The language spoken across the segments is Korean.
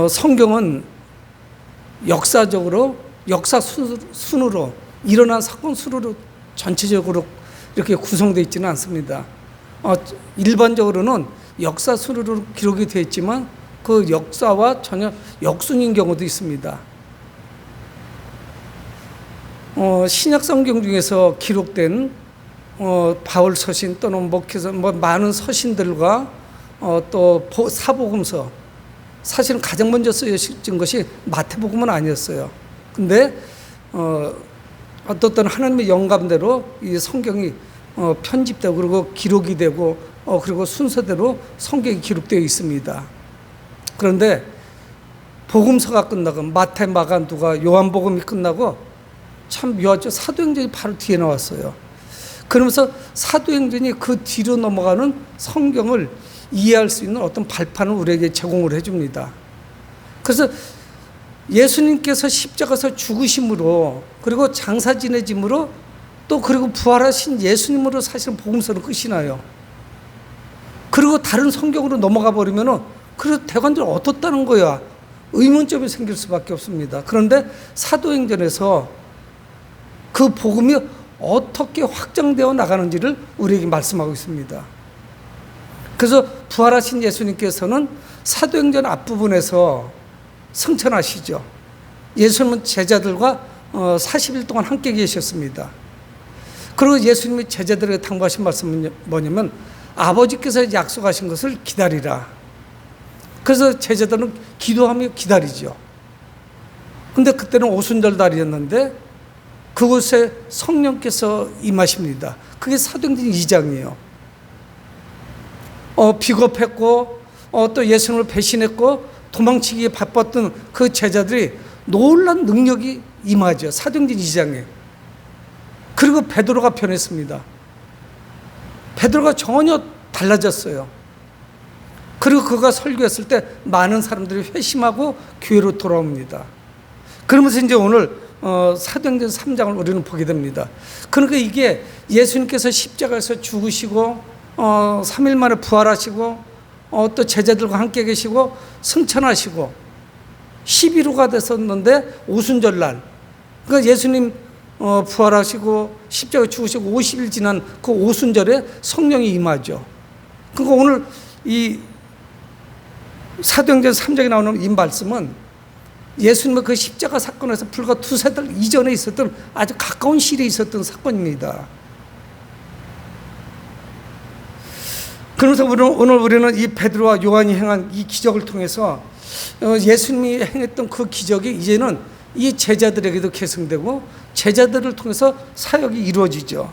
성경은 역사적으로 역사 순으로 일어난 사건 순으로 전체적으로 이렇게 구성되어 있지는 않습니다. 일반적으로는 역사 순으로 기록이 되어 있지만 그 역사와 전혀 역순인 경우도 있습니다. 신약 성경 중에서 기록된 바울 서신 또는 많은 서신들과 또 사복음서, 사실은 가장 먼저 쓰여진 것이 마태복음은 아니었어요. 근데 어떤 하나님의 영감대로 이 성경이 편집되고 그리고 기록이 되고 그리고 순서대로 성경이 기록되어 있습니다. 그런데 복음서가 끝나고 마태, 마가, 누가, 요한복음이 끝나고 참 묘하죠. 사도행전이 바로 뒤에 나왔어요. 그러면서 사도행전이 그 뒤로 넘어가는 성경을 이해할 수 있는 어떤 발판을 우리에게 제공을 해줍니다. 그래서 예수님께서 십자가에서 죽으심으로 그리고 장사 지내짐으로 또 그리고 부활하신 예수님으로 사실은 복음서는 끝이 나요. 그리고 다른 성경으로 넘어가 버리면은 그래도 대관절 어떻다는 거야? 의문점이 생길 수밖에 없습니다. 그런데 사도행전에서 그 복음이 어떻게 확장되어 나가는지를 우리에게 말씀하고 있습니다. 그래서 부활하신 예수님께서는 사도행전 앞부분에서 승천하시죠. 예수님은 제자들과 40일 동안 함께 계셨습니다. 그리고 예수님이 제자들에게 당부하신 말씀은 뭐냐면 아버지께서 약속하신 것을 기다리라. 그래서 제자들은 기도하며 기다리죠. 근데 그때는 오순절 달이었는데 그곳에 성령께서 임하십니다. 그게 사도행전 2장이에요. 비겁했고 또 예수님을 배신했고 도망치기에 바빴던 그 제자들이 놀란 능력이 임하죠. 사도행전 2장에. 그리고 베드로가 변했습니다. 베드로가 전혀 달라졌어요. 그리고 그가 설교했을 때 많은 사람들이 회심하고 교회로 돌아옵니다. 그러면서 이제 오늘 사도행전 3장을 우리는 보게 됩니다. 그러니까 이게 예수님께서 십자가에서 죽으시고 3일 만에 부활하시고 또 제자들과 함께 계시고 승천하시고 11호가 됐었는데 오순절날, 그러니까 예수님 부활하시고 십자가에 죽으시고 50일 지난 그 오순절에 성령이 임하죠. 그러니까 오늘 이 사도행전 3장에 나오는 이 말씀은 예수님의 그 십자가 사건에서 불과 두세 달 이전에 있었던 아주 가까운 시일에 있었던 사건입니다. 그러면서 오늘 우리는 이 베드로와 요한이 행한 이 기적을 통해서 예수님이 행했던 그 기적이 이제는 이 제자들에게도 계승되고 제자들을 통해서 사역이 이루어지죠.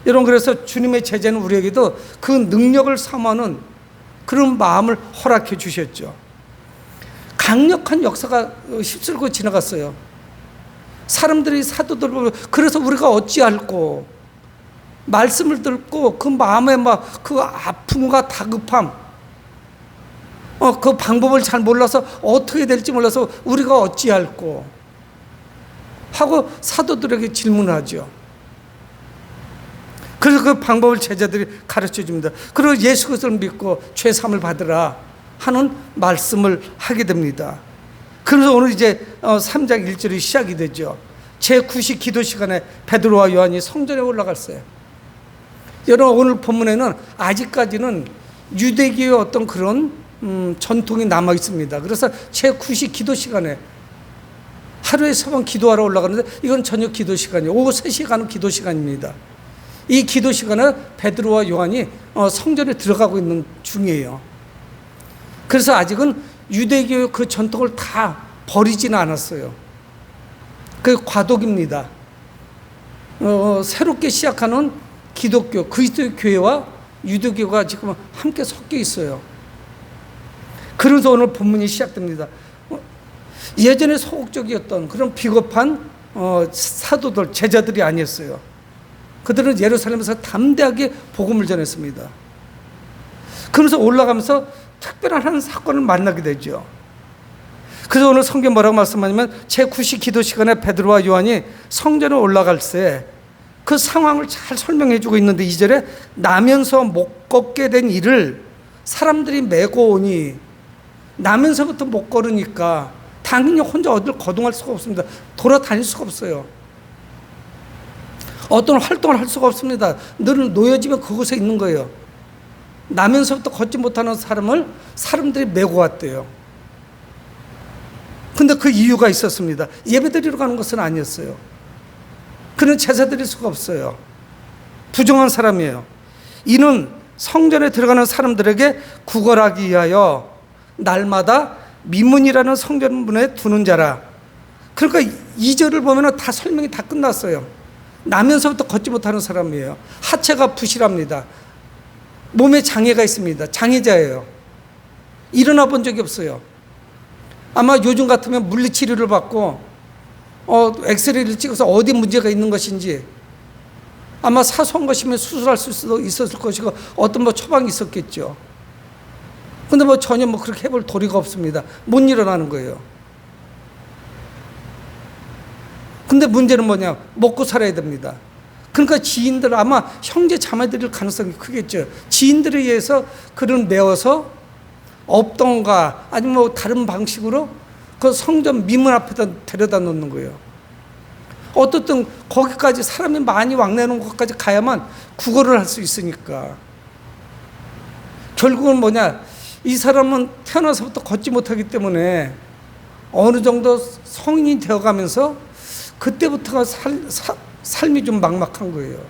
여러분, 그래서 주님의 제자는 우리에게도 그 능력을 삼아는 그런 마음을 허락해 주셨죠. 강력한 역사가 휩쓸고 지나갔어요. 사람들이 사도들 보고 그래서 우리가 어찌할꼬 말씀을 듣고 그 마음에 막 그 아픔과 다급함, 그 방법을 잘 몰라서 어떻게 될지 몰라서 우리가 어찌할꼬 하고 사도들에게 질문하죠. 그래서 그 방법을 제자들이 가르쳐 줍니다. 그리고 예수 그리스도를 믿고 죄 사함을 받으라 하는 말씀을 하게 됩니다. 그래서 오늘 이제 3장 1절이 시작이 되죠. 제9시 기도 시간에 베드로와 요한이 성전에 올라갔어요. 여러분, 오늘 본문에는 아직까지는 유대교의 어떤 그런 전통이 남아 있습니다. 그래서 제9시 기도 시간에 하루에 3번 기도하러 올라가는데 이건 저녁 기도 시간이에요. 오후 3시에 가는 기도 시간입니다. 이 기도 시간에 베드로와 요한이 성전에 들어가고 있는 중이에요. 그래서 아직은 유대교의 그 전통을 다 버리지는 않았어요. 그 과도기입니다. 새롭게 시작하는 기독교, 그리스도의 교회와 유대교가 지금 함께 섞여 있어요. 그래서 오늘 본문이 시작됩니다. 예전에 소극적이었던 그런 비겁한 사도들, 제자들이 아니었어요. 그들은 예루살렘에서 담대하게 복음을 전했습니다. 그러면서 올라가면서 특별한 한 사건을 만나게 되죠. 그래서 오늘 성경 뭐라고 말씀하냐면 제9시 기도 시간에 베드로와 요한이 성전에 올라갈 때 그 상황을 잘 설명해 주고 있는데 2절에 나면서 못 걷게 된 이를 사람들이 메고 오니 나면서부터 못 걸으니까 당연히 혼자 어딜 거동할 수가 없습니다. 돌아다닐 수가 없어요. 어떤 활동을 할 수가 없습니다. 늘 놓여지면 그곳에 있는 거예요. 나면서부터 걷지 못하는 사람을 사람들이 메고 왔대요. 근데 그 이유가 있었습니다. 예배드리러 가는 것은 아니었어요. 그는 제사 드릴 수가 없어요. 부정한 사람이에요. 이는 성전에 들어가는 사람들에게 구걸하기 위하여 날마다 미문이라는 성전문에 두는 자라. 그러니까 2절을 보면 다 설명이 다 끝났어요. 나면서부터 걷지 못하는 사람이에요. 하체가 부실합니다. 몸에 장애가 있습니다. 장애자예요. 일어나 본 적이 없어요. 아마 요즘 같으면 물리치료를 받고 엑스레이를 찍어서 어디 문제가 있는 것인지, 아마 사소한 것이면 수술할 수도 있었을 것이고 어떤 처방이 있었겠죠. 근데 전혀 그렇게 해볼 도리가 없습니다. 못 일어나는 거예요. 근데 문제는 뭐냐? 먹고 살아야 됩니다. 그러니까 지인들, 아마 형제 자매들일 가능성이 크겠죠. 지인들에 의해서 그를 메워서 업동가 아니면 다른 방식으로 그 성전 미문 앞에다 데려다 놓는 거예요. 어떻든 거기까지 사람이 많이 왕래하는 곳까지 가야만 구걸을 할 수 있으니까. 결국은 뭐냐? 이 사람은 태어나서부터 걷지 못하기 때문에 어느 정도 성인이 되어가면서 그때부터가 삶이 좀 막막한 거예요.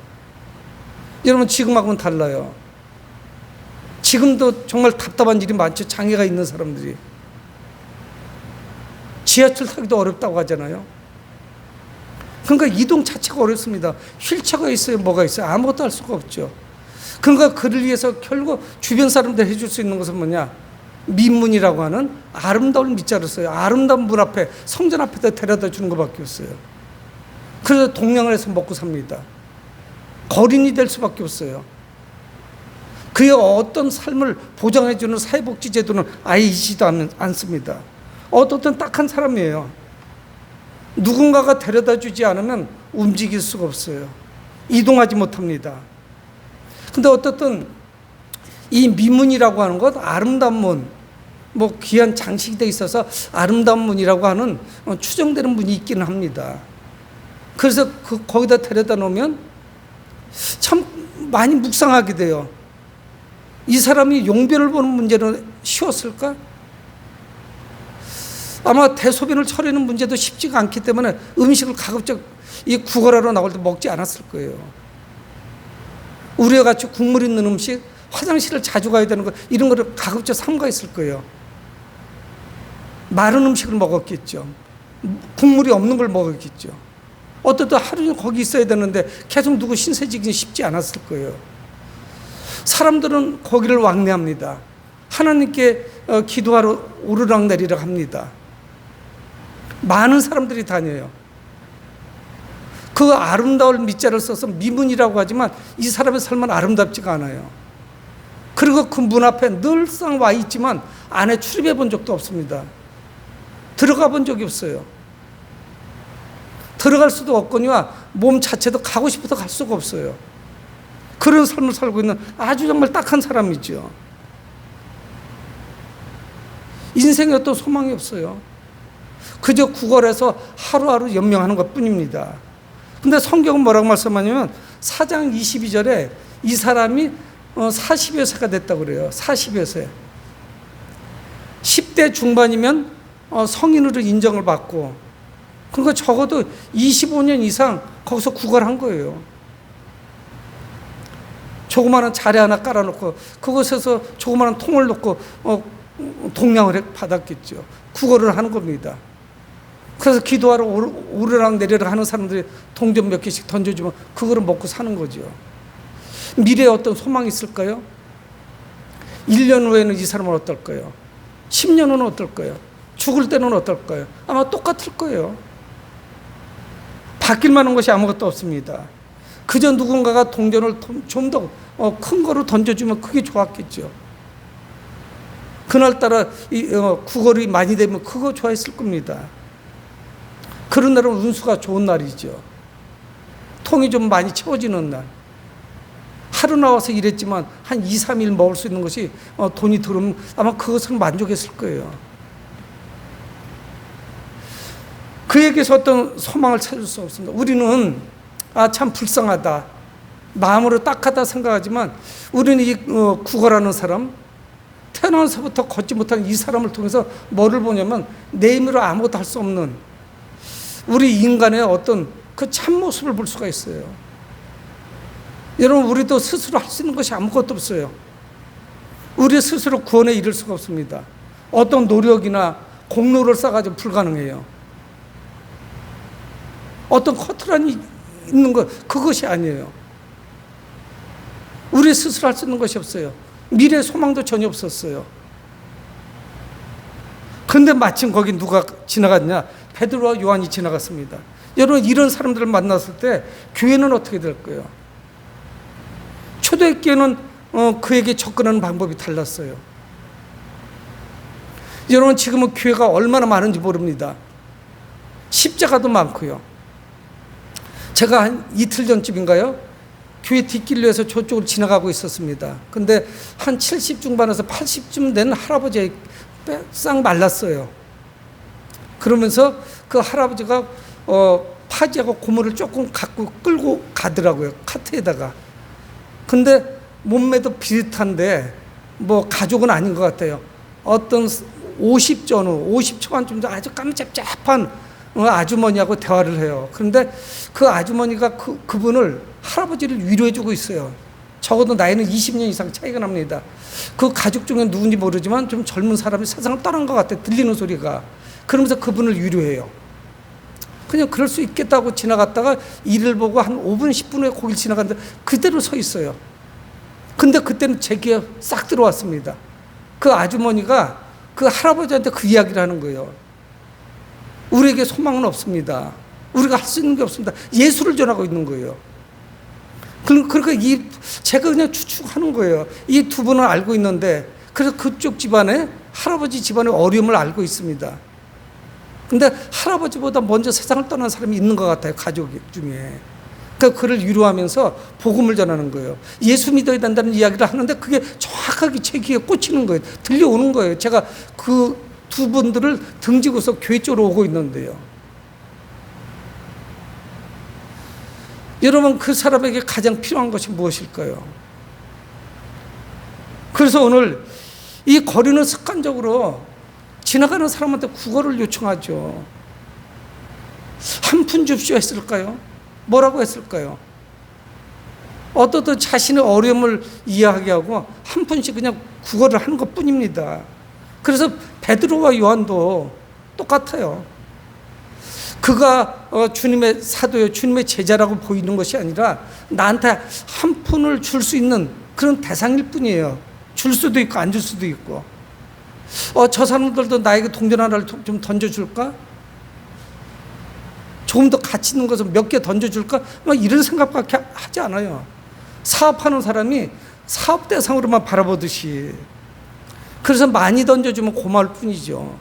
여러분, 지금하고는 달라요. 지금도 정말 답답한 일이 많죠. 장애가 있는 사람들이. 지하철 타기도 어렵다고 하잖아요. 그러니까 이동 자체가 어렵습니다. 휠체어가 있어요, 뭐가 있어요. 아무것도 할 수가 없죠. 그러니까 그를 위해서 결국 주변 사람들 해줄 수 있는 것은 뭐냐? 민문이라고 하는 아름다운 밑자를 써요. 아름다운 문 앞에, 성전 앞에다 데려다 주는 것밖에 없어요. 그래서 동냥을 해서 먹고 삽니다. 거린이 될 수밖에 없어요. 그의 어떤 삶을 보장해주는 사회복지제도는 아예 있지도 않습니다. 어떻든 딱한 사람이에요. 누군가가 데려다 주지 않으면 움직일 수가 없어요. 이동하지 못합니다. 근데 어떻든 이 미문이라고 하는 것, 아름다운 문, 귀한 장식이 돼 있어서 아름다운 문이라고 하는 추정되는 문이 있기는 합니다. 그래서 거기다 데려다 놓으면 참 많이 묵상하게 돼요. 이 사람이 용변을 보는 문제는 쉬웠을까? 아마 대소변을 처리하는 문제도 쉽지가 않기 때문에 음식을 가급적 이 구걸하러 나올 때 먹지 않았을 거예요. 우리와 같이 국물 있는 음식, 화장실을 자주 가야 되는 거, 이런 거를 가급적 삼가했을 거예요. 마른 음식을 먹었겠죠. 국물이 없는 걸 먹었겠죠. 어떻든 하루 종일 거기 있어야 되는데 계속 누구 신세지기 쉽지 않았을 거예요. 사람들은 거기를 왕래합니다. 하나님께 기도하러 오르락내리락 합니다. 많은 사람들이 다녀요. 그 아름다울 밑자를 써서 미문이라고 하지만 이 사람의 삶은 아름답지가 않아요. 그리고 그 문 앞에 늘상 와 있지만 안에 출입해 본 적도 없습니다. 들어가 본 적이 없어요. 들어갈 수도 없거니와 몸 자체도 가고 싶어도 갈 수가 없어요. 그런 삶을 살고 있는 아주 정말 딱한 사람이죠. 인생에 어떤 소망이 없어요. 그저 구걸해서 하루하루 연명하는 것 뿐입니다. 근데 성경은 뭐라고 말씀하냐면 4장 22절에 이 사람이 40여 세가 됐다고 그래요. 40여 세. 10대 중반이면 성인으로 인정을 받고, 그러니까 적어도 25년 이상 거기서 구걸한 거예요. 조그마한 자리 하나 깔아놓고 그곳에서 조그마한 통을 놓고 동냥을 받았겠죠. 구걸을 하는 겁니다. 그래서 기도하러 오르락 내리락 하는 사람들이 동전 몇 개씩 던져주면 그거를 먹고 사는 거죠. 미래에 어떤 소망이 있을까요? 1년 후에는 이 사람은 어떨까요? 10년 후는 어떨까요? 죽을 때는 어떨까요? 아마 똑같을 거예요. 바뀔 만한 것이 아무것도 없습니다. 그저 누군가가 동전을 좀 더 큰 거로 던져주면 그게 좋았겠죠. 그날따라 구걸이 많이 되면 그거 좋아했을 겁니다. 그런 날은 운수가 좋은 날이죠. 통이 좀 많이 채워지는 날. 하루 나와서 일했지만 한 2, 3일 먹을 수 있는 것이 돈이 들어오면 아마 그것을 만족했을 거예요. 그에게서 어떤 소망을 찾을 수 없습니다. 우리는 참 불쌍하다, 마음으로 딱하다 생각하지만 우리는 이 구걸하는 사람, 태어나서부터 걷지 못한 이 사람을 통해서 뭐를 보냐면 내 힘으로 아무것도 할 수 없는 우리 인간의 어떤 그 참모습을 볼 수가 있어요. 여러분, 우리도 스스로 할 수 있는 것이 아무것도 없어요. 우리 스스로 구원에 이를 수가 없습니다. 어떤 노력이나 공로를 쌓아가지고 불가능해요. 어떤 커트란이 있는 것, 그것이 아니에요. 우리 스스로 할 수 있는 것이 없어요. 미래 소망도 전혀 없었어요. 그런데 마침 거기 누가 지나갔냐? 베드로와 요한이 지나갔습니다. 여러분, 이런 사람들을 만났을 때 교회는 어떻게 될 거예요? 초대교회는 그에게 접근하는 방법이 달랐어요. 여러분, 지금은 교회가 얼마나 많은지 모릅니다. 십자가도 많고요. 제가 한 이틀 전쯤인가요? 교회 뒷길로에서 저쪽으로 지나가고 있었습니다. 근데 한 70 중반에서 80쯤 된 할아버지가 싹 말랐어요. 그러면서 그 할아버지가 파지하고 고무를 조금 갖고 끌고 가더라고요. 카트에다가. 근데 몸매도 비슷한데 뭐 가족은 아닌 것 같아요. 어떤 50 전후, 50 초반쯤 아주 깜짝짝한 아주머니하고 대화를 해요. 그런데 그 아주머니가 그분을, 할아버지를 위로해주고 있어요. 적어도 나이는 20년 이상 차이가 납니다. 그 가족 중에 누군지 모르지만 좀 젊은 사람이 세상을 떠난 것 같아, 들리는 소리가. 그러면서 그분을 위로해요. 그냥 그럴 수 있겠다고 지나갔다가 이를 보고 한 5분, 10분 후에 거길 지나갔는데 그대로 서 있어요. 근데 그때는 제 귀에 싹 들어왔습니다. 그 아주머니가 그 할아버지한테 그 이야기를 하는 거예요. 우리에게 소망은 없습니다. 우리가 할 수 있는 게 없습니다. 예수를 전하고 있는 거예요. 그러니까 제가 그냥 추측하는 거예요. 이 두 분은 알고 있는데, 그래서 그쪽 집안에, 할아버지 집안의 어려움을 알고 있습니다. 근데 할아버지보다 먼저 세상을 떠난 사람이 있는 것 같아요, 가족 중에. 그러니까 그를 위로하면서 복음을 전하는 거예요. 예수 믿어야 된다는 이야기를 하는데 그게 정확하게 제 귀에 꽂히는 거예요. 들려오는 거예요. 제가 그 두 분들을 등지고서 교회 쪽으로 오고 있는데요. 여러분, 그 사람에게 가장 필요한 것이 무엇일까요? 그래서 오늘 이 거리는 습관적으로 지나가는 사람한테 구걸을 요청하죠. 한 푼 줍시오 했을까요? 뭐라고 했을까요? 어떠든 자신의 어려움을 이해하게 하고 한 푼씩 그냥 구걸을 하는 것 뿐입니다. 그래서 베드로와 요한도 똑같아요. 그가 주님의 사도요, 주님의 제자라고 보이는 것이 아니라 나한테 한 푼을 줄 수 있는 그런 대상일 뿐이에요. 줄 수도 있고 안 줄 수도 있고. 저 사람들도 나에게 동전 하나를 좀 던져줄까? 조금 더 가치 있는 것을 몇 개 던져줄까? 막 이런 생각밖에 하지 않아요. 사업하는 사람이 사업 대상으로만 바라보듯이. 그래서 많이 던져주면 고마울 뿐이죠.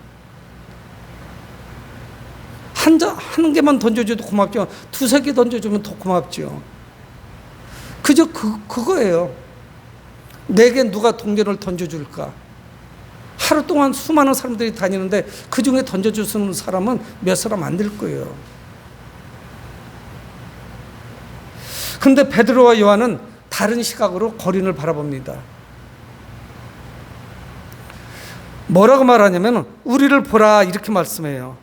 한 개만 던져줘도 고맙죠. 두세 개 던져주면 더 고맙죠. 그저 그거예요. 내게 누가 동전을 던져줄까? 하루 동안 수많은 사람들이 다니는데 그 중에 던져주는 사람은 몇 사람 안 될 거예요. 그런데 베드로와 요한은 다른 시각으로 거린을 바라봅니다. 뭐라고 말하냐면 우리를 보라 이렇게 말씀해요.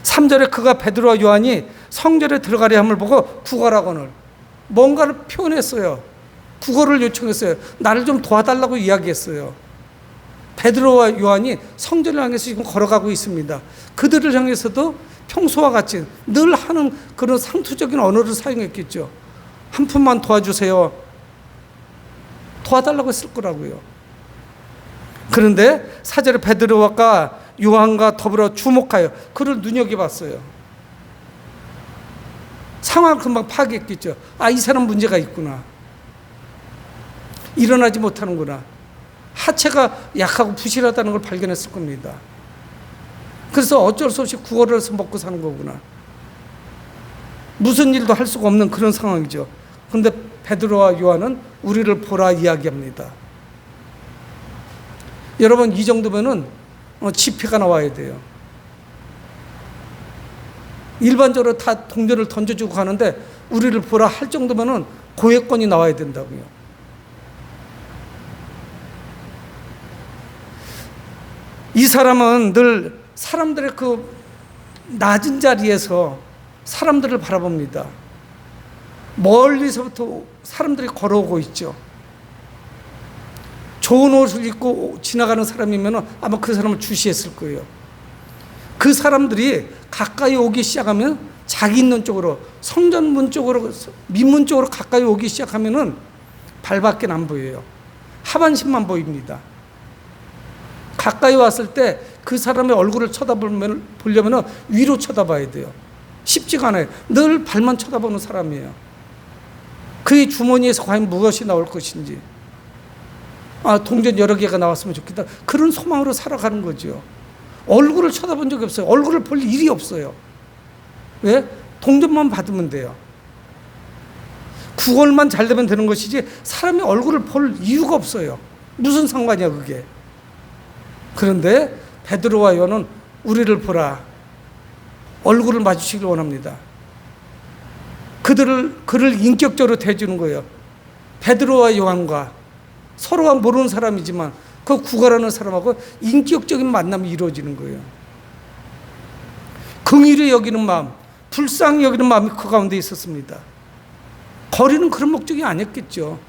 3절에 그가 베드로와 요한이 성전에 들어가려 함을 보고 구걸하거늘, 뭔가를 표현했어요. 구걸을 요청했어요. 나를 좀 도와달라고 이야기했어요. 베드로와 요한이 성전을 향해서 지금 걸어가고 있습니다. 그들을 향해서도 평소와 같이 늘 하는 그런 상투적인 언어를 사용했겠죠. 한 푼만 도와주세요. 도와달라고 했을 거라고요. 그런데 4절에 베드로와 요한과 더불어 주목하여 그를 눈여겨봤어요. 상황을 금방 파악했겠죠. 이 사람 문제가 있구나. 일어나지 못하는구나. 하체가 약하고 부실하다는 걸 발견했을 겁니다. 그래서 어쩔 수 없이 구걸을 해서 먹고 사는 거구나. 무슨 일도 할 수가 없는 그런 상황이죠. 그런데 베드로와 요한은 우리를 보라 이야기합니다. 여러분, 이 정도면은 지폐가 나와야 돼요. 일반적으로 다 동전을 던져주고 가는데 우리를 보라 할 정도면은 고액권이 나와야 된다고요. 이 사람은 늘 사람들의 그 낮은 자리에서 사람들을 바라봅니다. 멀리서부터 사람들이 걸어오고 있죠. 좋은 옷을 입고 지나가는 사람이면 아마 그 사람을 주시했을 거예요. 그 사람들이 가까이 오기 시작하면 자기 있는 쪽으로, 성전문 쪽으로, 민문 쪽으로 가까이 오기 시작하면은 발밖에 안 보여요. 하반신만 보입니다. 가까이 왔을 때 그 사람의 얼굴을 보려면 위로 쳐다봐야 돼요. 쉽지가 않아요. 늘 발만 쳐다보는 사람이에요. 그의 주머니에서 과연 무엇이 나올 것인지, 동전 여러 개가 나왔으면 좋겠다, 그런 소망으로 살아가는 거죠. 얼굴을 쳐다본 적이 없어요. 얼굴을 볼 일이 없어요. 왜? 동전만 받으면 돼요. 구걸만 잘 되면 되는 것이지 사람의 얼굴을 볼 이유가 없어요. 무슨 상관이야 그게. 그런데 베드로와 요한은 우리를 보라, 얼굴을 마주치기를 원합니다. 그를 인격적으로 대주는 거예요. 베드로와 요한과 서로가 모르는 사람이지만 그 구걸하는 사람하고 인격적인 만남이 이루어지는 거예요. 긍휼히 여기는 마음, 불쌍히 여기는 마음이 그 가운데 있었습니다. 거리는 그런 목적이 아니었겠죠.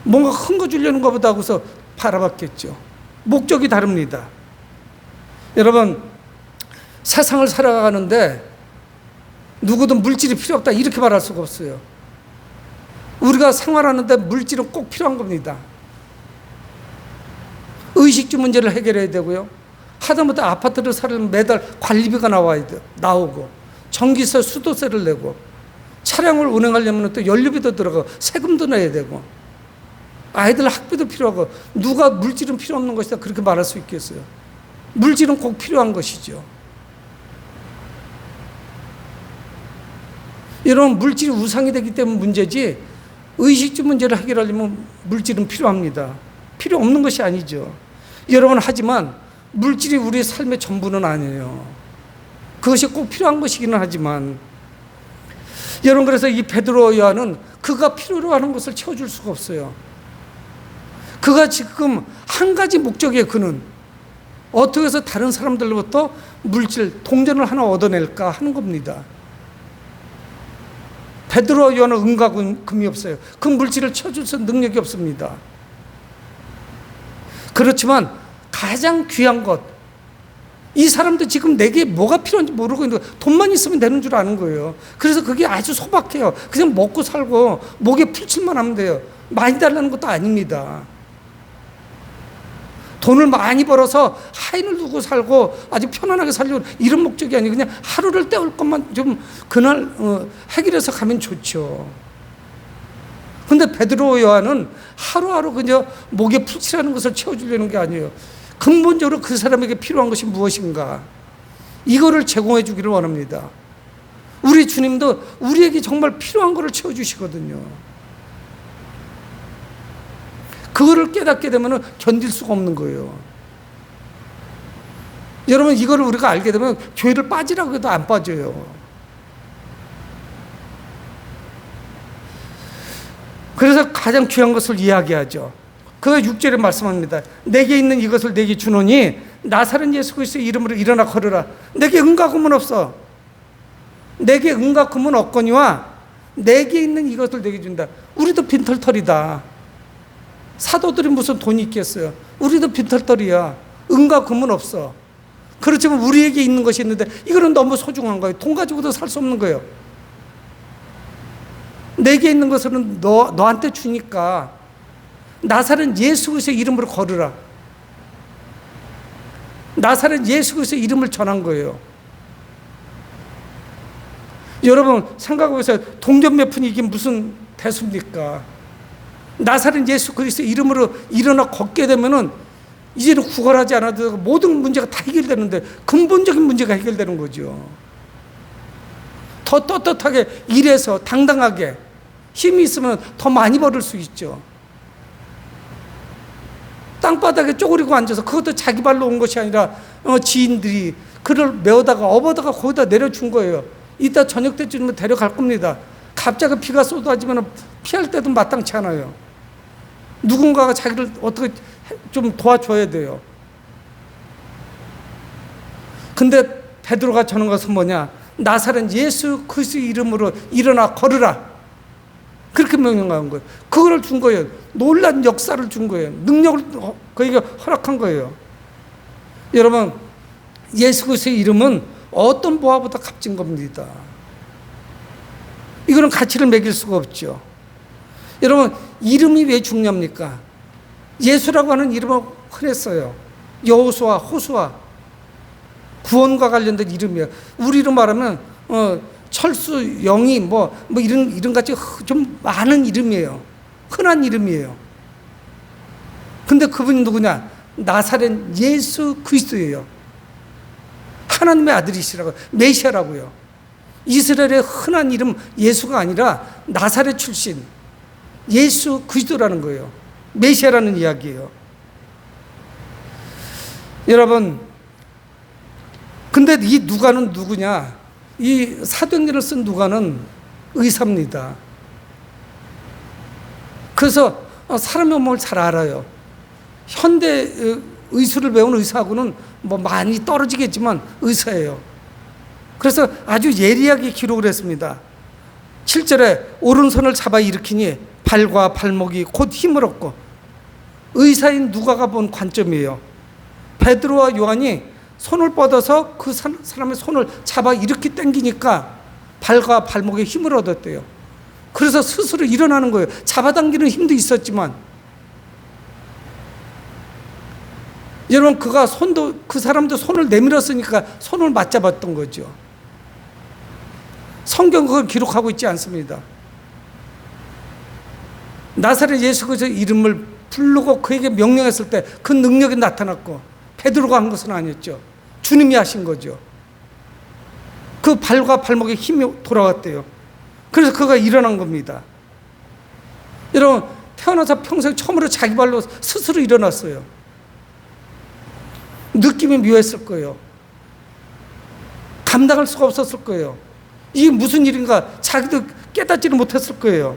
뭔가 큰 거 주려는 것보다 하고서 바라봤겠죠. 목적이 다릅니다. 여러분, 세상을 살아가는데 누구든 물질이 필요 없다 이렇게 말할 수가 없어요. 우리가 생활하는데 물질은 꼭 필요한 겁니다. 의식주 문제를 해결해야 되고요. 하다못해 아파트를 살려면 매달 관리비가 나오고, 전기세, 수도세를 내고, 차량을 운행하려면 또 연료비도 들어가고, 세금도 내야 되고, 아이들 학비도 필요하고, 누가 물질은 필요 없는 것이다 그렇게 말할 수 있겠어요? 물질은 꼭 필요한 것이죠. 여러분, 물질이 우상이 되기 때문에 문제지, 의식주 문제를 해결하려면 물질은 필요합니다. 필요 없는 것이 아니죠. 여러분, 하지만 물질이 우리의 삶의 전부는 아니에요. 그것이 꼭 필요한 것이기는 하지만, 여러분, 그래서 이 베드로 요한은 그가 필요로 하는 것을 채워줄 수가 없어요. 그가 지금 한 가지 목적이에요. 그는 어떻게 해서 다른 사람들로부터 물질, 동전을 하나 얻어낼까 하는 겁니다. 베드로 요한은 은과 금이 없어요. 그 물질을 채워줄 수 있는 능력이 없습니다. 그렇지만 가장 귀한 것, 이 사람도 지금 내게 뭐가 필요한지 모르고 있는 거예요. 돈만 있으면 되는 줄 아는 거예요. 그래서 그게 아주 소박해요. 그냥 먹고 살고 목에 풀칠만 하면 돼요. 많이 달라는 것도 아닙니다. 돈을 많이 벌어서 하인을 두고 살고 아주 편안하게 살려고 이런 목적이 아니고 그냥 하루를 때울 것만 좀 그날 해결해서 가면 좋죠. 근데 베드로 요한은 하루하루 그냥 목에 풀칠하는 것을 채워주려는 게 아니에요. 근본적으로 그 사람에게 필요한 것이 무엇인가, 이거를 제공해 주기를 원합니다. 우리 주님도 우리에게 정말 필요한 것을 채워주시거든요. 그거를 깨닫게 되면 견딜 수가 없는 거예요. 여러분, 이거를 우리가 알게 되면 교회를 빠지라고 해도 안 빠져요. 그래서 가장 귀한 것을 이야기하죠. 그 6절에 말씀합니다. 내게 있는 이것을 내게 주노니 나사렛 예수 그리스도의 이름으로 일어나 걸으라. 내게 은과 금은 없어. 내게 은과 금은 없거니와 내게 있는 이것을 내게 준다. 우리도 빈털털이다. 사도들이 무슨 돈이 있겠어요? 우리도 빈털털이야. 은과 금은 없어. 그렇지만 우리에게 있는 것이 있는데 이거는 너무 소중한 거예요. 돈 가지고도 살 수 없는 거예요. 내게 있는 것은 너한테 주니까 나사렛 예수 그리스도의 이름으로 걸으라. 나사렛 예수 그리스도의 이름을 전한 거예요. 여러분, 생각해보세요. 동전 몇 푼이 이게 무슨 대수입니까? 나사렛 예수 그리스도의 이름으로 일어나 걷게 되면은 이제는 구걸하지 않아도 모든 문제가 다 해결되는데 근본적인 문제가 해결되는 거죠. 더 떳떳하게 일해서 당당하게 힘이 있으면 더 많이 벌을 수 있죠. 땅바닥에 쪼그리고 앉아서, 그것도 자기 발로 온 것이 아니라 지인들이 그를 메어다가 업어다가 거기다 내려준 거예요. 이따 저녁 때쯤이면 데려갈 겁니다. 갑자기 비가 쏟아지면 피할 때도 마땅치 않아요. 누군가가 자기를 어떻게 좀 도와줘야 돼요. 근데 베드로가 전한 것은 뭐냐? 나사렛 예수 그리스도의 이름으로 일어나 걸으라. 그렇게 명령한 거예요. 그거를 준 거예요. 놀란 역사를 준 거예요. 능력을 그에게 허락한 거예요. 여러분, 예수 그리스도의 이름은 어떤 보화보다 값진 겁니다. 이거는 가치를 매길 수가 없죠. 여러분, 이름이 왜 중요합니까? 예수라고 하는 이름은 흔했어요. 여호수아, 호수아, 구원과 관련된 이름이에요. 우리로 말하면 철수, 영희, 뭐 이런 같이 좀 많은 이름이에요. 흔한 이름이에요. 근데 그분이 누구냐? 나사렛 예수 그리스도예요. 하나님의 아들이시라고, 메시아라고요. 이스라엘의 흔한 이름 예수가 아니라 나사렛 출신 예수 그리스도라는 거예요. 메시아라는 이야기예요. 여러분, 근데 이 누가는 누구냐? 이 사도행전을 쓴 누가는 의사입니다. 그래서 사람의 몸을 잘 알아요. 현대 의술을 배운 의사하고는 뭐 많이 떨어지겠지만 의사예요. 그래서 아주 예리하게 기록을 했습니다. 7절에 오른손을 잡아 일으키니 발과 발목이 곧 힘을 얻고, 의사인 누가가 본 관점이에요. 베드로와 요한이 손을 뻗어서 그 사람의 손을 잡아 이렇게 당기니까 발과 발목에 힘을 얻었대요. 그래서 스스로 일어나는 거예요. 잡아당기는 힘도 있었지만, 여러분, 그 사람도 손을 내밀었으니까 손을 맞잡았던 거죠. 성경 그걸 기록하고 있지 않습니다. 나사렛 예수 그리스도의 이름을 부르고 그에게 명령했을 때 그 능력이 나타났고, 베드로가 한 것은 아니었죠. 주님이 하신 거죠. 그 발과 발목에 힘이 돌아왔대요. 그래서 그가 일어난 겁니다. 여러분, 태어나서 평생 처음으로 자기 발로 스스로 일어났어요. 느낌이 묘했을 거예요. 감당할 수가 없었을 거예요. 이게 무슨 일인가 자기도 깨닫지를 못했을 거예요.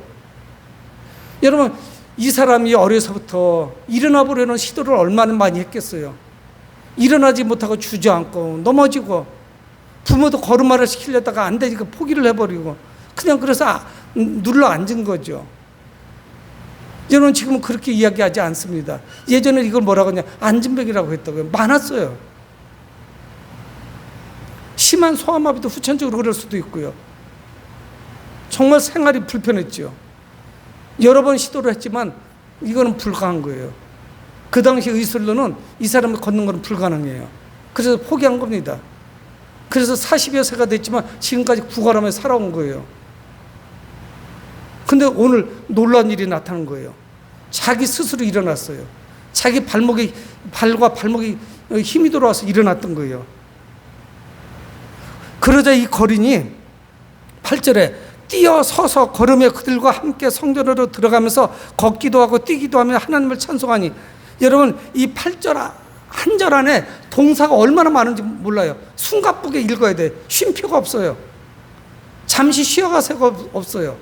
여러분, 이 사람이 어려서부터 일어나 보려는 시도를 얼마나 많이 했겠어요. 일어나지 못하고 주저앉고 넘어지고, 부모도 걸음마를 시키려다가 안 되니까 포기를 해버리고, 그냥 그래서 눌러 앉은 거죠. 여러분, 지금은 그렇게 이야기하지 않습니다. 예전에 이걸 뭐라고 하냐, 안진병이라고 했다고요. 많았어요. 심한 소아마비도 후천적으로 그럴 수도 있고요. 정말 생활이 불편했죠. 여러 번 시도를 했지만 이거는 불가한 거예요. 그 당시 의술로는 이 사람이 걷는 건 불가능해요. 그래서 포기한 겁니다. 그래서 40여 세가 됐지만 지금까지 구걸하며 살아온 거예요. 근데 오늘 놀라운 일이 나타난 거예요. 자기 스스로 일어났어요. 자기 발과 발목이 힘이 돌아와서 일어났던 거예요. 그러자 이 거린이 8절에 뛰어 서서 걸으며 그들과 함께 성전으로 들어가면서 걷기도 하고 뛰기도 하며 하나님을 찬송하니, 여러분, 이 8절 한 절 안에 동사가 얼마나 많은지 몰라요. 숨가쁘게 읽어야 돼. 쉼표가 없어요. 잠시 쉬어가세가 없어요.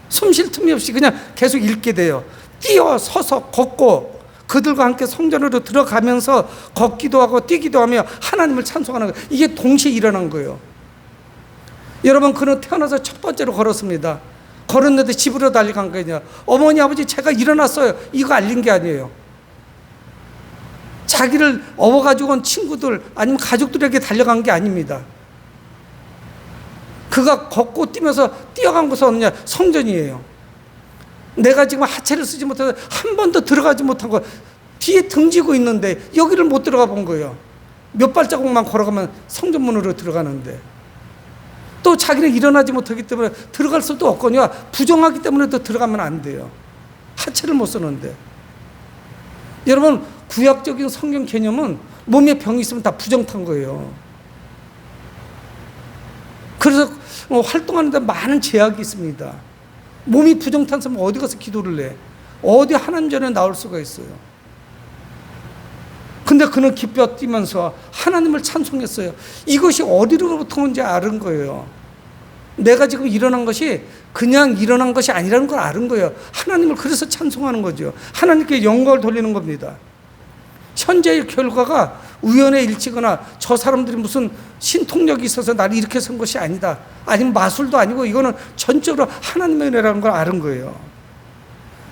숨 쉴 틈이 없이 그냥 계속 읽게 돼요. 뛰어 서서 걷고 그들과 함께 성전으로 들어가면서 걷기도 하고 뛰기도 하며 하나님을 찬송하는 거예요. 이게 동시에 일어난 거예요. 여러분, 그는 태어나서 첫 번째로 걸었습니다. 걸었는데 집으로 달려간 거냐? 어머니, 아버지, 제가 일어났어요. 이거 알린 게 아니에요. 자기를 업어가지고 온 친구들 아니면 가족들에게 달려간 게 아닙니다. 그가 걷고 뛰면서 뛰어간 곳은 어느냐? 성전이에요. 내가 지금 하체를 쓰지 못해서 한 번도 들어가지 못한 거, 뒤에 등지고 있는데 여기를 못 들어가 본 거예요. 몇 발자국만 걸어가면 성전문으로 들어가는데, 또 자기는 일어나지 못하기 때문에 들어갈 수도 없거니와 부정하기 때문에 또 들어가면 안 돼요. 하체를 못 쓰는데. 여러분, 구약적인 성경 개념은 몸에 병이 있으면 다 부정탄 거예요. 그래서 활동하는 데 많은 제약이 있습니다. 몸이 부정탄 사람은 어디 가서 기도를 해? 어디 하나님 전에 나올 수가 있어요? 근데 그는 기뻐 뛰면서 하나님을 찬송했어요. 이것이 어디로부터 온지 아는 거예요. 내가 지금 일어난 것이 그냥 일어난 것이 아니라는 걸 아는 거예요. 하나님을 그래서 찬송하는 거죠. 하나님께 영광을 돌리는 겁니다. 현재의 결과가 우연의 일치거나 저 사람들이 무슨 신통력이 있어서 나를 이렇게 선 것이 아니다. 아니면 마술도 아니고 이거는 전적으로 하나님의 은혜라는 걸 아는 거예요.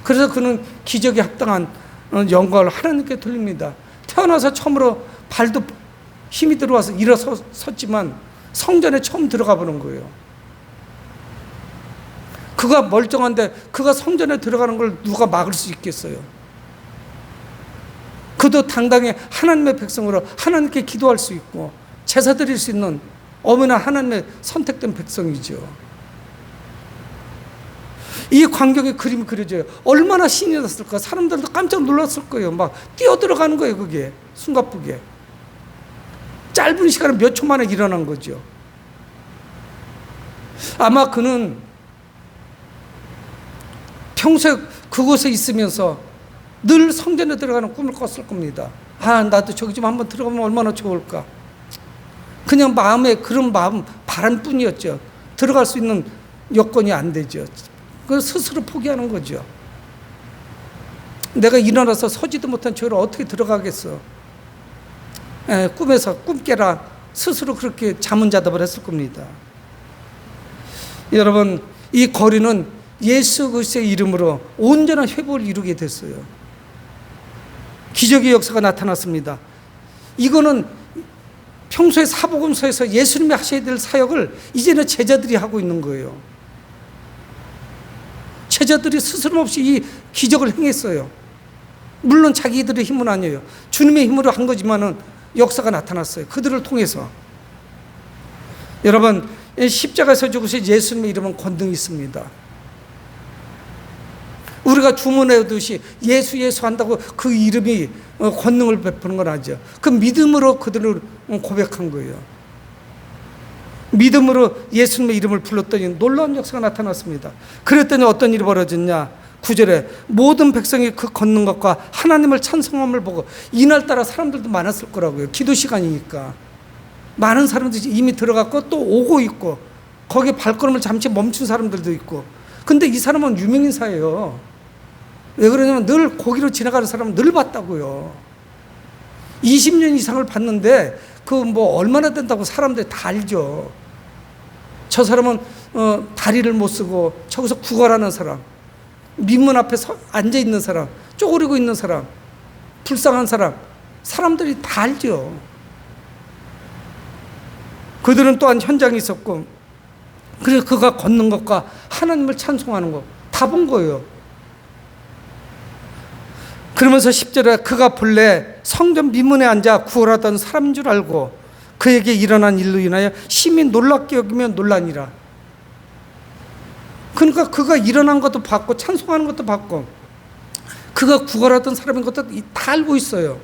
그래서 그는 기적에 합당한 영광을 하나님께 돌립니다. 태어나서 처음으로 발도 힘이 들어와서 일어섰지만 성전에 처음 들어가 보는 거예요. 그가 멀쩡한데 그가 성전에 들어가는 걸 누가 막을 수 있겠어요? 그도 당당히 하나님의 백성으로 하나님께 기도할 수 있고 제사 드릴 수 있는 어머나 하나님의 선택된 백성이죠. 이 광경의 그림이 그려져요. 얼마나 신이 났을까. 사람들도 깜짝 놀랐을 거예요. 막 뛰어들어가는 거예요. 그게 숨가쁘게 짧은 시간에 몇 초 만에 일어난 거죠. 아마 그는 평소에 그곳에 있으면서 늘 성전에 들어가는 꿈을 꿨을 겁니다. 아, 나도 저기 좀 한번 들어가면 얼마나 좋을까. 그냥 마음에 그런 바람뿐이었죠. 들어갈 수 있는 여건이 안 되죠. 그 스스로 포기하는 거죠. 내가 일어나서 서지도 못한 저를 어떻게 들어가겠어. 꿈에서 꿈 깨라 스스로 그렇게 자문자답을 했을 겁니다. 여러분, 이 거리는 예수 그리스도의 이름으로 온전한 회복을 이루게 됐어요. 기적의 역사가 나타났습니다. 이거는 평소에 사복음서에서 예수님이 하셔야 될 사역을 이제는 제자들이 하고 있는 거예요. 제자들이 스스럼 없이 이 기적을 행했어요. 물론 자기들의 힘은 아니에요. 주님의 힘으로 한 거지만은 역사가 나타났어요. 그들을 통해서. 여러분, 십자가에서 죽으신 예수님의 이름은 권능이 있습니다. 우리가 주문해두시 예수 예수 한다고 그 이름이 권능을 베푸는 건 아니죠. 그 믿음으로 그들을 고백한 거예요. 믿음으로 예수님의 이름을 불렀더니 놀라운 역사가 나타났습니다. 그랬더니 어떤 일이 벌어졌냐. 9절에 모든 백성이 그 걷는 것과 하나님을 찬송함을 보고, 이날따라 사람들도 많았을 거라고요. 기도 시간이니까 많은 사람들이 이미 들어갔고 또 오고 있고, 거기에 발걸음을 잠시 멈춘 사람들도 있고. 근데 이 사람은 유명인사예요. 왜 그러냐면 늘 거기로 지나가는 사람은 늘 봤다고요. 20년 이상을 봤는데 그 뭐 얼마나 된다고 사람들이 다 알죠. 저 사람은 다리를 못 쓰고 저기서 구걸하는 사람, 민문 앞에 앉아 있는 사람, 쪼그리고 있는 사람, 불쌍한 사람, 사람들이 다 알죠. 그들은 또한 현장에 있었고, 그래서 그가 걷는 것과 하나님을 찬송하는 것 다 본 거예요. 그러면서 10절에 그가 본래 성전 민문에 앉아 구걸하던 사람인 줄 알고 그에게 일어난 일로 인하여 심히 놀랍게 여기며 놀라니라. 그러니까 그가 일어난 것도 봤고 찬송하는 것도 봤고 그가 구걸하던 사람인 것도 다 알고 있어요.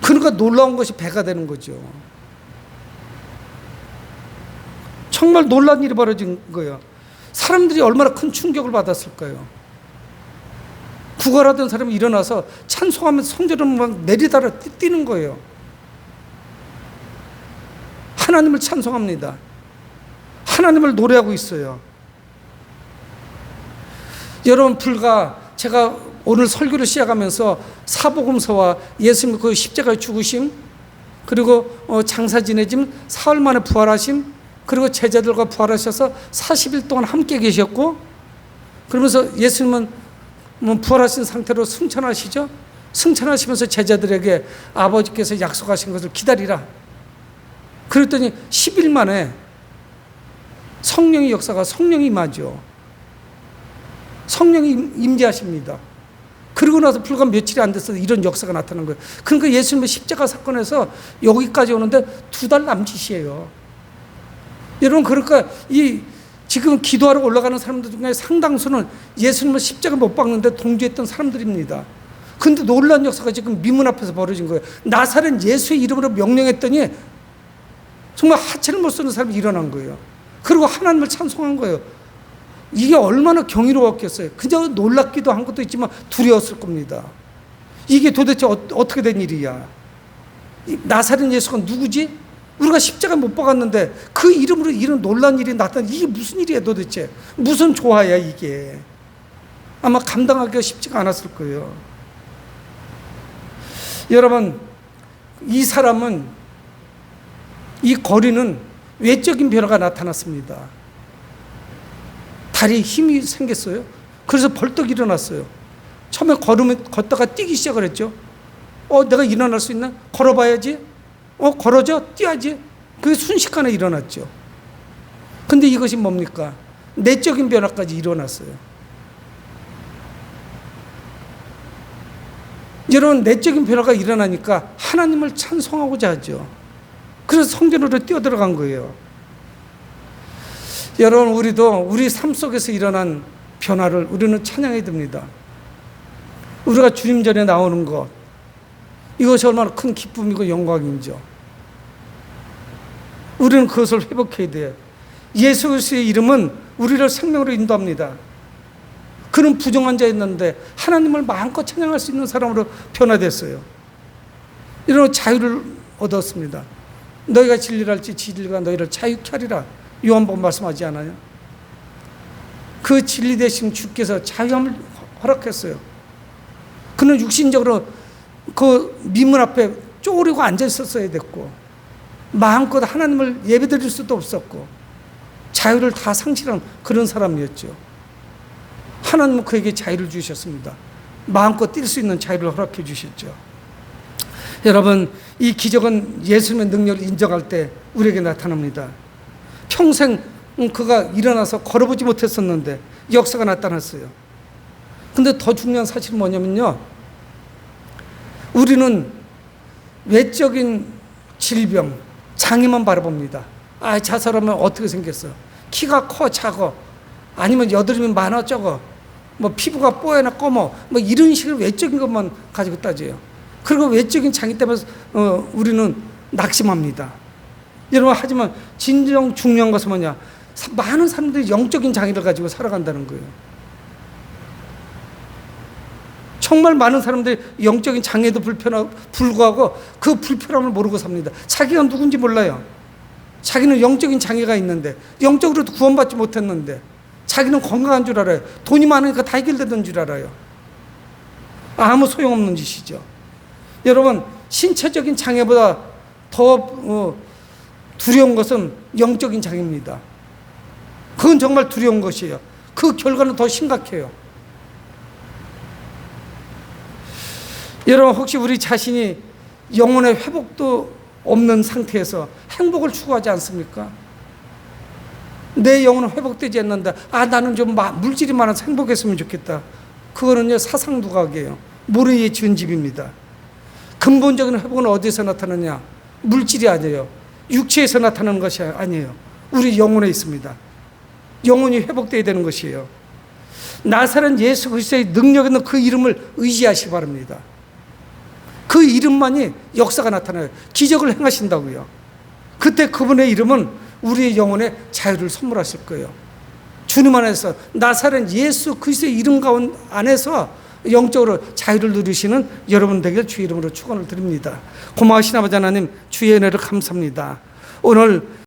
그러니까 놀라운 것이 배가 되는 거죠. 정말 놀라운 일이 벌어진 거예요. 사람들이 얼마나 큰 충격을 받았을까요? 구걸하던 사람이 일어나서 찬송하면서 성전을 막 내리달아 뛰는 거예요. 하나님을 찬송합니다. 하나님을 노래하고 있어요. 여러분, 불과 제가 오늘 설교를 시작하면서 사복음서와 예수님 그 십자가의 죽으심, 그리고 장사 지내짐, 사흘 만에 부활하심, 그리고 제자들과 부활하셔서 40일 동안 함께 계셨고, 그러면서 예수님은 부활하신 상태로 승천하시죠. 승천하시면서 제자들에게 아버지께서 약속하신 것을 기다리라. 그랬더니 10일 만에 성령의 역사가, 성령이 임하죠. 성령이 임재하십니다. 그러고 나서 불과 며칠이 안 됐어도 이런 역사가 나타난 거예요. 그러니까 예수님의 십자가 사건에서 여기까지 오는데 2달 남짓이에요. 여러분, 그러니까 지금 기도하러 올라가는 사람들 중에 상당수는 예수님을 십자가 못 박는데 동조했던 사람들입니다. 그런데 놀라운 역사가 지금 미문 앞에서 벌어진 거예요. 나사렛 예수의 이름으로 명령했더니 정말 하체를 못 쓰는 사람이 일어난 거예요. 그리고 하나님을 찬송한 거예요. 이게 얼마나 경이로웠겠어요. 그저 놀랍기도 한 것도 있지만 두려웠을 겁니다. 이게 도대체 어떻게 된 일이야? 나사렛 예수가 누구지? 우리가 십자가 못 박았는데 그 이름으로 이런 놀란 일이 나타나. 이게 무슨 일이야 도대체? 무슨 조화야 이게? 아마 감당하기가 쉽지가 않았을 거예요. 여러분, 이 사람은, 이 거리는 외적인 변화가 나타났습니다. 다리에 힘이 생겼어요. 그래서 벌떡 일어났어요. 처음에 걷다가 뛰기 시작을 했죠. 내가 일어날 수 있나? 걸어봐야지. 걸어져? 뛰어야지. 그게 순식간에 일어났죠. 근데 이것이 뭡니까? 내적인 변화까지 일어났어요. 여러분, 내적인 변화가 일어나니까 하나님을 찬송하고자 하죠. 그래서 성전으로 뛰어들어간 거예요. 여러분, 우리도 우리 삶 속에서 일어난 변화를 우리는 찬양해야 됩니다. 우리가 주님 전에 나오는 것, 이것이 얼마나 큰 기쁨이고 영광인지요. 우리는 그것을 회복해야 돼요. 예수 그리스도의 이름은 우리를 생명으로 인도합니다. 그는 부정한 자였는데 하나님을 마음껏 찬양할 수 있는 사람으로 변화됐어요. 이런 자유를 얻었습니다. 너희가 진리랄지 진리가 너희를 자유케 하리라. 요한복음 말씀하지 않아요? 그 진리 되신 주께서 자유함을 허락했어요. 그는 육신적으로 그 미문 앞에 쪼그리고 앉아 있었어야 됐고, 마음껏 하나님을 예배드릴 수도 없었고, 자유를 다 상실한 그런 사람이었죠. 하나님은 그에게 자유를 주셨습니다. 마음껏 뛸 수 있는 자유를 허락해 주셨죠. 여러분, 이 기적은 예수님의 능력을 인정할 때 우리에게 나타납니다. 평생 그가 일어나서 걸어보지 못했었는데 역사가 나타났어요. 근데 더 중요한 사실은 뭐냐면요, 우리는 외적인 질병, 장애만 바라봅니다. 저 사람은 어떻게 생겼어? 키가 커, 작어? 아니면 여드름이 많아, 적어? 뭐 피부가 뽀얗나 검어? 뭐 이런 식으로 외적인 것만 가지고 따져요. 그리고 외적인 장애 때문에 우리는 낙심합니다. 여러분, 하지만 진정 중요한 것은 뭐냐? 많은 사람들이 영적인 장애를 가지고 살아간다는 거예요. 정말 많은 사람들이 영적인 장애도 불구하고 그 불편함을 모르고 삽니다. 자기가 누군지 몰라요. 자기는 영적인 장애가 있는데, 영적으로도 구원받지 못했는데, 자기는 건강한 줄 알아요. 돈이 많으니까 다 해결되는 줄 알아요. 아무 소용없는 짓이죠. 여러분, 신체적인 장애보다 더 두려운 것은 영적인 장애입니다. 그건 정말 두려운 것이에요. 그 결과는 더 심각해요. 여러분, 혹시 우리 자신이 영혼의 회복도 없는 상태에서 행복을 추구하지 않습니까? 내 영혼은 회복되지 않는다. 나는 좀 물질이 많아서 행복했으면 좋겠다. 그거는요, 사상두각이에요. 모래에 지은 집입니다. 근본적인 회복은 어디서 나타나냐? 물질이 아니에요. 육체에서 나타나는 것이 아니에요. 우리 영혼에 있습니다. 영혼이 회복되어야 되는 것이에요. 나사렛 예수 그리스도의 능력 있는 그 이름을 의지하시기 바랍니다. 그 이름만이 역사가 나타나요. 기적을 행하신다고요. 그때 그분의 이름은 우리의 영혼에 자유를 선물하실 거예요. 주님 안에서, 나사렛 예수 그리스도의 이름 안에서 영적으로 자유를 누리시는 여러분 되길 주의 이름으로 축원을 드립니다. 고마우신 아버지 하나님, 주의 은혜를 감사합니다. 오늘